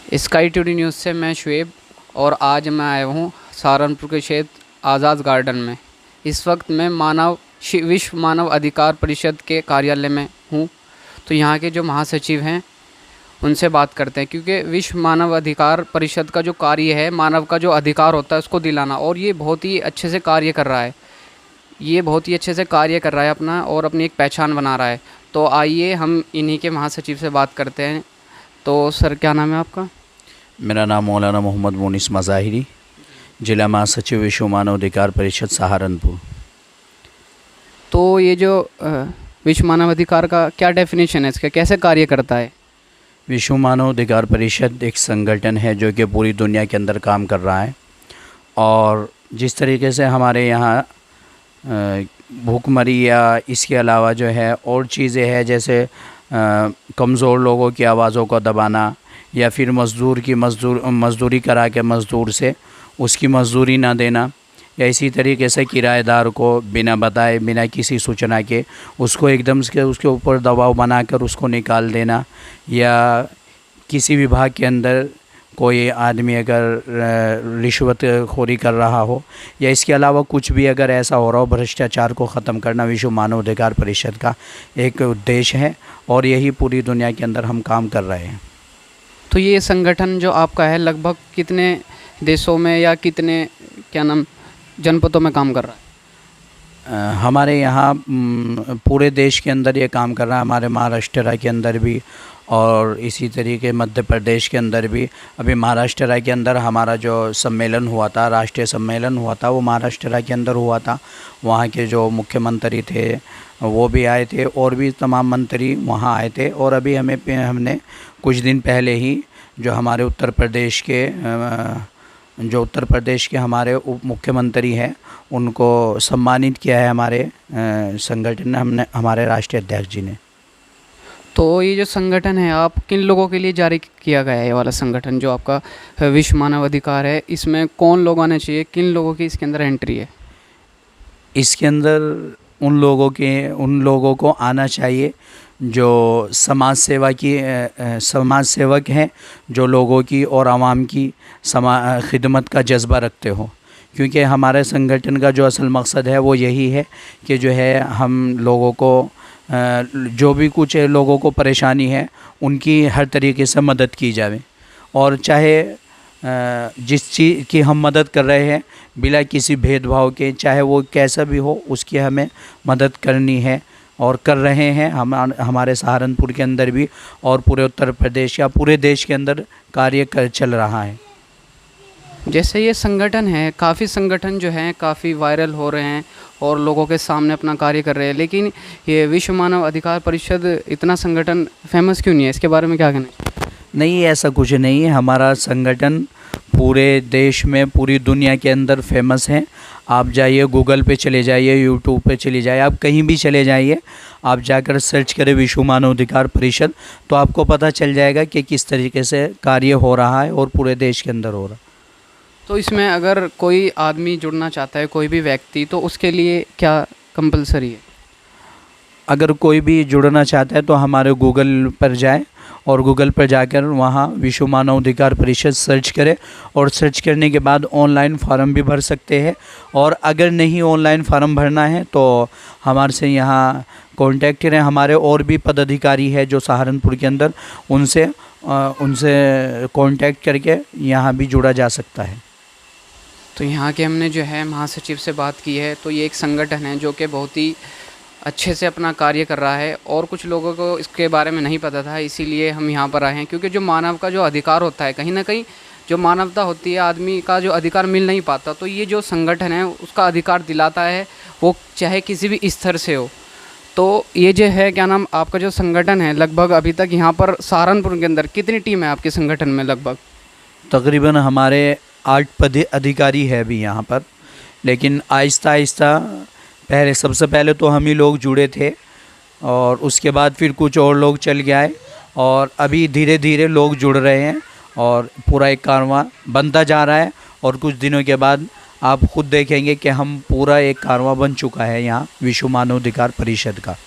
Sky today news से मैं शुएब और आज मैं आया हूँ सहारनपुर के क्षेत्र आज़ाद गार्डन में। इस वक्त मैं विश्व मानव अधिकार परिषद के कार्यालय में हूँ। तो यहाँ के जो महासचिव हैं उनसे बात करते हैं, क्योंकि विश्व मानव अधिकार परिषद का जो कार्य है, मानव का जो अधिकार होता है उसको दिलाना, और ये बहुत ही अच्छे से कार्य कर रहा है। ये बहुत ही अच्छे से कार्य कर रहा है अपना, और अपनी एक पहचान बना रहा है। तो आइए हम इन्हीं के महासचिव से बात करते हैं। तो सर, क्या नाम है आपका? मेरा नाम मौलाना मोहम्मद मोनिस मज़ाहिरी, जिला महासचिव विश्व मानव अधिकार परिषद सहारनपुर। तो ये जो विश्व मानव अधिकार का क्या डेफिनेशन है, इसका कैसे कार्य करता है? विश्व मानव अधिकार परिषद एक संगठन है जो कि पूरी दुनिया के अंदर काम कर रहा है, और जिस तरीके से हमारे यहाँ भूखमरी या इसके अलावा जो है और चीज़ें हैं, जैसे कमज़ोर लोगों की आवाज़ों को दबाना, या फिर मज़दूरी करा के मज़दूर से उसकी मज़दूरी ना देना, या इसी तरीके से किराएदार को बिना बताए, बिना किसी सूचना के उसको एकदम से उसके ऊपर दबाव बनाकर उसको निकाल देना, या किसी विभाग के अंदर कोई आदमी अगर रिश्वतखोरी कर रहा हो, या इसके अलावा कुछ भी अगर ऐसा हो रहा हो, भ्रष्टाचार को ख़त्म करना विश्व मानव अधिकार परिषद का एक उद्देश्य है, और यही पूरी दुनिया के अंदर हम काम कर रहे हैं। तो ये संगठन जो आपका है लगभग कितने देशों में या कितने जनपदों में काम कर रहा है? हमारे यहाँ पूरे देश के अंदर ये काम कर रहा है। हमारे महाराष्ट्र के अंदर भी, और इसी तरीके मध्य प्रदेश के अंदर भी। अभी महाराष्ट्र के अंदर हमारा जो सम्मेलन हुआ था, राष्ट्रीय सम्मेलन हुआ था, वो महाराष्ट्र के अंदर हुआ था। वहाँ के जो मुख्यमंत्री थे वो भी आए थे, और भी तमाम मंत्री वहाँ आए थे। और अभी हमने कुछ दिन पहले ही जो हमारे उत्तर प्रदेश के हमारे उप मुख्यमंत्री हैं उनको सम्मानित किया है हमारे संगठन ने, हमारे राष्ट्रीय अध्यक्ष जी ने। तो ये जो संगठन है, आप किन लोगों के लिए जारी किया गया है? ये वाला संगठन जो आपका विश्व मानव अधिकार है, इसमें कौन लोग आने चाहिए, किन लोगों की इसके अंदर एंट्री है? इसके अंदर उन लोगों को आना चाहिए जो समाज सेवक हैं, जो लोगों की और आवाम की खिदमत का जज्बा रखते हो। क्योंकि हमारे संगठन का जो असल मकसद है वो यही है कि जो है हम लोगों को जो भी कुछ लोगों को परेशानी है उनकी हर तरीके से मदद की जाए, और चाहे जिस चीज़ की हम मदद कर रहे हैं बिना किसी भेदभाव के, चाहे वो कैसा भी हो, उसकी हमें मदद करनी है, और कर रहे हैं। हमारे सहारनपुर के अंदर भी और पूरे उत्तर प्रदेश या पूरे देश के अंदर चल रहा है। जैसे ये संगठन है, काफ़ी संगठन जो हैं काफ़ी वायरल हो रहे हैं और लोगों के सामने अपना कार्य कर रहे हैं, लेकिन ये विश्व मानव अधिकार परिषद इतना संगठन फेमस क्यों नहीं है? इसके बारे में क्या कहना है? नहीं, ऐसा कुछ नहीं है। हमारा संगठन पूरे देश में, पूरी दुनिया के अंदर फेमस है। आप जाइए, गूगल पे चले जाइए, यूट्यूब पे चले जाइए, आप कहीं भी चले जाइए, आप जाकर सर्च करें विश्व मानव अधिकार परिषद, तो आपको पता चल जाएगा कि किस तरीके से कार्य हो रहा है और पूरे देश के अंदर हो रहा है। तो इसमें अगर कोई आदमी जुड़ना चाहता है, कोई भी व्यक्ति, तो उसके लिए क्या कंपलसरी है? अगर कोई भी जुड़ना चाहता है तो हमारे गूगल पर जाए, और गूगल पर जाकर वहाँ विश्व मानव अधिकार परिषद सर्च करें, और सर्च करने के बाद ऑनलाइन फार्म भी भर सकते हैं। और अगर नहीं ऑनलाइन फार्म भरना है तो हमारे से यहाँ कॉन्टैक्ट करें। हमारे और भी पदाधिकारी है जो सहारनपुर के अंदर, उनसे कॉन्टैक्ट करके यहाँ भी जुड़ा जा सकता है। तो यहाँ के हमने जो है महासचिव से बात की है, तो ये एक संगठन है जो कि बहुत ही अच्छे से अपना कार्य कर रहा है, और कुछ लोगों को इसके बारे में नहीं पता था, इसीलिए हम यहाँ पर आए हैं। क्योंकि जो मानव का जो अधिकार होता है, कहीं ना कहीं जो मानवता होती है, आदमी का जो अधिकार मिल नहीं पाता, तो ये जो संगठन है उसका अधिकार दिलाता है, वो चाहे किसी भी स्तर से हो। तो ये जो है आपका जो संगठन है, लगभग अभी तक यहाँ पर सहारनपुर के अंदर कितनी टीम है आपके संगठन में? लगभग तकरीबन हमारे 8 अधिकारी है अभी यहाँ पर, लेकिन आहिस्ता आहिस्ता सबसे पहले तो हम ही लोग जुड़े थे, और उसके बाद फिर कुछ और लोग चल गए, और अभी धीरे धीरे लोग जुड़ रहे हैं, और पूरा एक कारवां बनता जा रहा है। और कुछ दिनों के बाद आप खुद देखेंगे कि हम पूरा एक कारवां बन चुका है यहाँ विश्व मानव अधिकार परिषद का।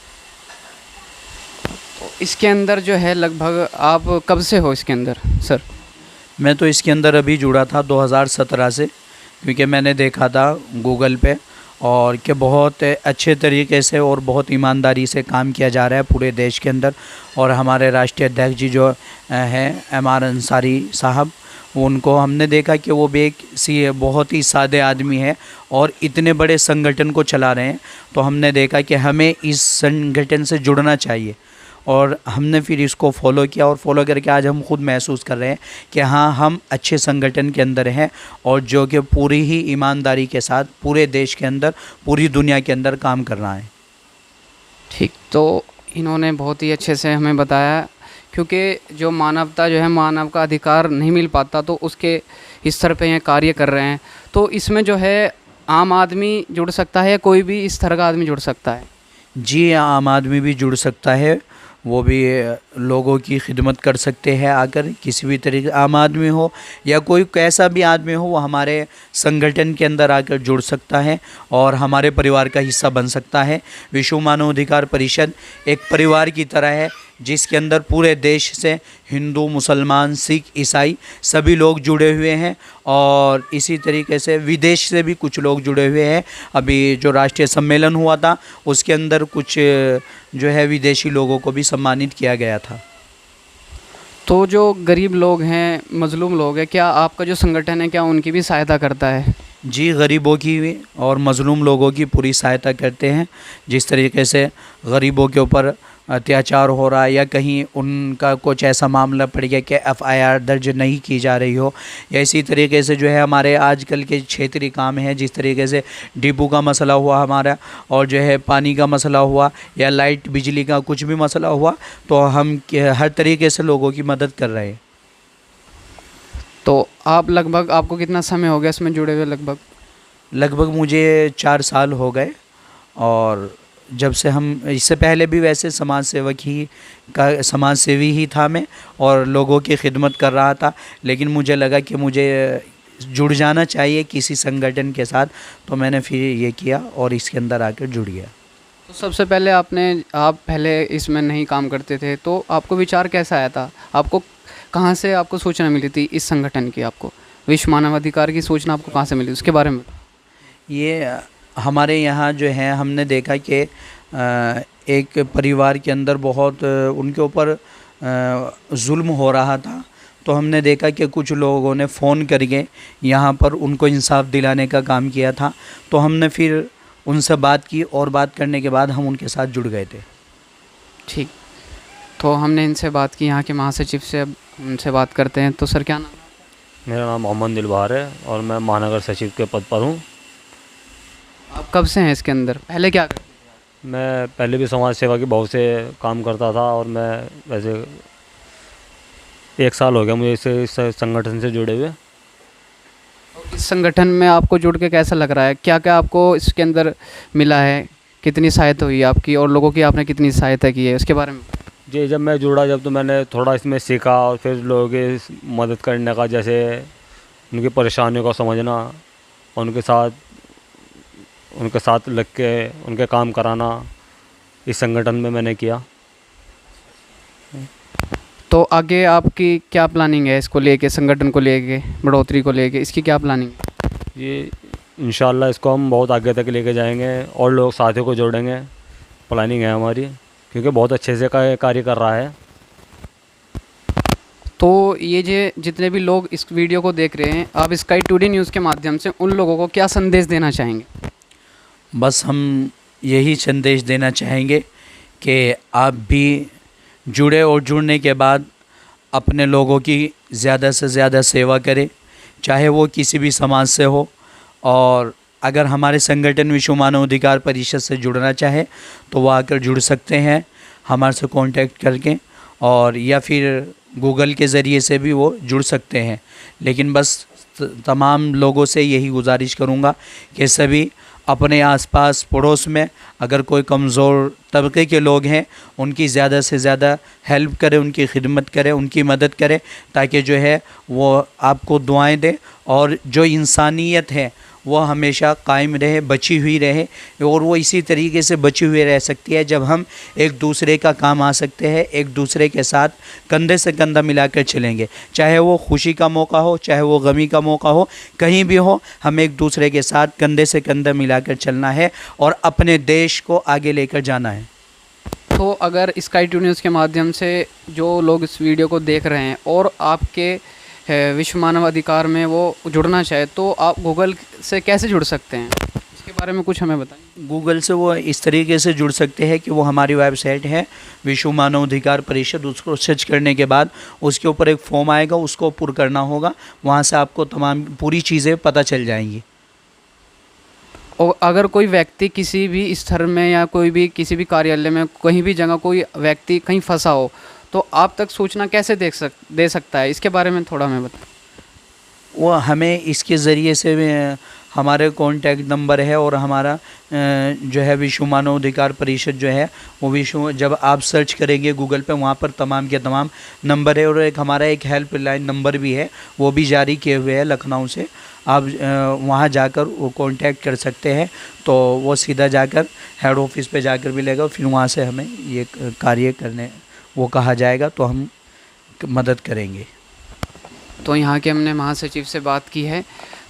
इसके अंदर जो है लगभग आप कब से हो इसके अंदर सर? मैं तो इसके अंदर अभी जुड़ा था 2017 से, क्योंकि मैंने देखा था गूगल पे और कि बहुत अच्छे तरीके से और बहुत ईमानदारी से काम किया जा रहा है पूरे देश के अंदर। और हमारे राष्ट्रीय अध्यक्ष जी जो हैं एमआर अंसारी साहब, उनको हमने देखा कि वो भी एक बहुत ही सादे आदमी है और इतने बड़े संगठन को चला रहे हैं। तो हमने देखा कि हमें इस संगठन से जुड़ना चाहिए और हमने फिर इसको फॉलो किया और फॉलो करके आज हम खुद महसूस कर रहे हैं कि हाँ, हम अच्छे संगठन के अंदर हैं और जो कि पूरी ही ईमानदारी के साथ पूरे देश के अंदर, पूरी दुनिया के अंदर काम कर रहा है। ठीक, तो इन्होंने बहुत ही अच्छे से हमें बताया, क्योंकि जो मानवता जो है, मानव का अधिकार नहीं मिल पाता, तो उसके स्तर पे ये कार्य कर रहे हैं। तो इसमें जो है आम आदमी जुड़ सकता है या कोई भी इस तरह का आदमी जुड़ सकता है? जी, आम आदमी भी जुड़ सकता है, वो भी लोगों की खिदमत कर सकते हैं आकर। किसी भी तरीके आम आदमी हो या कोई कैसा भी आदमी हो, वो हमारे संगठन के अंदर आकर जुड़ सकता है और हमारे परिवार का हिस्सा बन सकता है। विश्व मानव अधिकार परिषद एक परिवार की तरह है, जिसके अंदर पूरे देश से हिंदू, मुसलमान, सिख, ईसाई सभी लोग जुड़े हुए हैं और इसी तरीके से विदेश से भी कुछ लोग जुड़े हुए हैं। अभी जो राष्ट्रीय सम्मेलन हुआ था उसके अंदर कुछ जो है विदेशी लोगों को भी सम्मानित किया गया था। तो जो गरीब लोग हैं, मजलूम लोग हैं, क्या आपका जो संगठन है क्या उनकी भी सहायता करता है? जी, गरीबों की भी और मज़लूम लोगों की पूरी सहायता करते हैं। जिस तरीके से गरीबों के ऊपर अत्याचार हो रहा है या कहीं उनका कुछ ऐसा मामला पड़ गया कि एफआईआर दर्ज नहीं की जा रही हो, या इसी तरीके से जो है हमारे आजकल के क्षेत्रीय काम हैं, जिस तरीके से डिपो का मसला हुआ हमारा, और जो है पानी का मसला हुआ या लाइट बिजली का कुछ भी मसला हुआ, तो हम हर तरीके से लोगों की मदद कर रहे हैं। तो आप लगभग, आपको कितना समय हो गया इसमें जुड़े हुए? लगभग मुझे 4 साल हो गए। और जब से हम, इससे पहले भी वैसे समाज सेवी ही था मैं और लोगों की खिदमत कर रहा था, लेकिन मुझे लगा कि मुझे जुड़ जाना चाहिए किसी संगठन के साथ, तो मैंने फिर ये किया और इसके अंदर आकर जुड़ गया। तो सबसे पहले आप पहले इसमें नहीं काम करते थे, तो आपको विचार कैसा आया था? आपको कहाँ से आपको सूचना मिली थी इस संगठन की? आपको विश्व मानव अधिकार की सूचना आपको कहाँ से मिली, उसके बारे में? ये हमारे यहाँ जो है, हमने देखा कि एक परिवार के अंदर बहुत उनके ऊपर जुल्म हो रहा था, तो हमने देखा कि कुछ लोगों ने फ़ोन करके यहाँ पर उनको इंसाफ दिलाने का काम किया था। तो हमने फिर उनसे बात की और बात करने के बाद हम उनके साथ जुड़ गए थे। ठीक, तो हमने इनसे बात की, यहाँ के महासचिव से। अब उनसे बात करते हैं। तो सर, क्या नाम है? मेरा नाम मोहम्मद दिलबार है और मैं महानगर सचिव के पद पर हूँ। आप कब से हैं इसके अंदर? पहले क्या करते थे? मैं पहले भी समाज सेवा के बहुत से काम करता था और मैं वैसे 1 साल हो गया मुझे इस संगठन से जुड़े हुए। इस संगठन में आपको जुड़ के कैसा लग रहा है? क्या क्या आपको इसके अंदर मिला है? कितनी सहायता हुई आपकी और लोगों की आपने कितनी सहायता की है, उसके बारे में? जी, जब मैं जुड़ा तो मैंने थोड़ा इसमें सीखा और फिर लोगों की मदद करने का, जैसे उनकी परेशानियों को समझना, उनके साथ लग के उनके काम कराना, इस संगठन में मैंने किया। तो आगे आपकी क्या प्लानिंग है इसको लेके, संगठन को लेके, बढ़ोतरी को लेके, इसकी क्या प्लानिंग है? ये इंशाल्लाह इसको हम बहुत आगे तक लेके जाएंगे और लोग साथियों को जोड़ेंगे, प्लानिंग है हमारी, क्योंकि बहुत अच्छे से कार्य कर रहा है। तो ये जितने भी लोग इस वीडियो को देख रहे हैं, आप स्काई टुडे न्यूज़ के माध्यम से उन लोगों को क्या संदेश देना चाहेंगे? बस हम यही संदेश देना चाहेंगे कि आप भी जुड़े और जुड़ने के बाद अपने लोगों की ज़्यादा से ज़्यादा सेवा करें, चाहे वो किसी भी समाज से हो। और अगर हमारे संगठन विश्व मानव अधिकार परिषद से जुड़ना चाहे तो वो आकर जुड़ सकते हैं हमारे से कांटेक्ट करके, और या फिर गूगल के ज़रिए से भी वो जुड़ सकते हैं। लेकिन बस तमाम लोगों से यही गुजारिश करूँगा कि सभी अपने आसपास पड़ोस में अगर कोई कमज़ोर तबके के लोग हैं, उनकी ज़्यादा से ज़्यादा हेल्प करें, उनकी खिदमत करें, उनकी मदद करें, ताकि जो है वो आपको दुआएं दें और जो इंसानियत है वह हमेशा कायम रहे, बची हुई रहे, और वो इसी तरीके से बची हुई रह सकती है जब हम एक दूसरे का काम आ सकते हैं, एक दूसरे के साथ कंधे से कंधा मिलाकर चलेंगे। चाहे वो खुशी का मौका हो, चाहे वो गमी का मौका हो, कहीं भी हो, हम एक दूसरे के साथ कंधे से कंधा मिलाकर चलना है और अपने देश को आगे लेकर जाना है। तो अगर स्काई ट्यूब न्यूज़ के माध्यम से जो लोग इस वीडियो को देख रहे हैं और आपके विश्व मानव अधिकार में वो जुड़ना चाहे, तो आप गूगल से कैसे जुड़ सकते हैं, इसके बारे में कुछ हमें बताएं। गूगल से वो इस तरीके से जुड़ सकते हैं कि वो हमारी वेबसाइट है विश्व मानव अधिकार परिषद, उसको सर्च करने के बाद उसके ऊपर एक फॉर्म आएगा, उसको पुर करना होगा, वहाँ से आपको तमाम पूरी चीज़ें पता चल जाएंगी। और अगर कोई व्यक्ति किसी भी स्तर में या कोई भी किसी भी कार्यालय में कहीं भी जगह कोई व्यक्ति कहीं फंसा हो, तो आप तक सूचना कैसे दे सकता है, इसके बारे में थोड़ा हमें बताएं। वो हमें इसके ज़रिए से हमारे कॉन्टैक्ट नंबर है और हमारा जो है विश्व मानव अधिकार परिषद जो है वो विश्व, जब आप सर्च करेंगे गूगल पे, वहाँ पर तमाम के तमाम नंबर है, और एक हमारा एक हेल्पलाइन नंबर भी है, वो भी जारी किए हुए है लखनऊ से। आप वहाँ जाकर वो कांटेक्ट कर सकते हैं, तो वो सीधा जाकर हेड ऑफिस पे जाकर मिलेगा, फिर वहाँ से हमें ये कार्य करने वो कहा जाएगा, तो हम मदद करेंगे। तो यहाँ के हमने महासचिव से बात की है।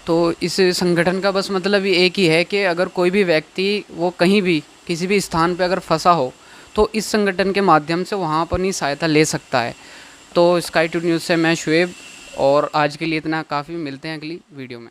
तो इस संगठन का बस मतलब ही एक ही है कि अगर कोई भी व्यक्ति वो कहीं भी किसी भी स्थान पे अगर फंसा हो, तो इस संगठन के माध्यम से वहाँ पर नहीं सहायता ले सकता है। तो स्काई ट्यूब न्यूज़ से मैं शुएब, और आज के लिए इतना काफ़ी, मिलते हैं अगली वीडियो में।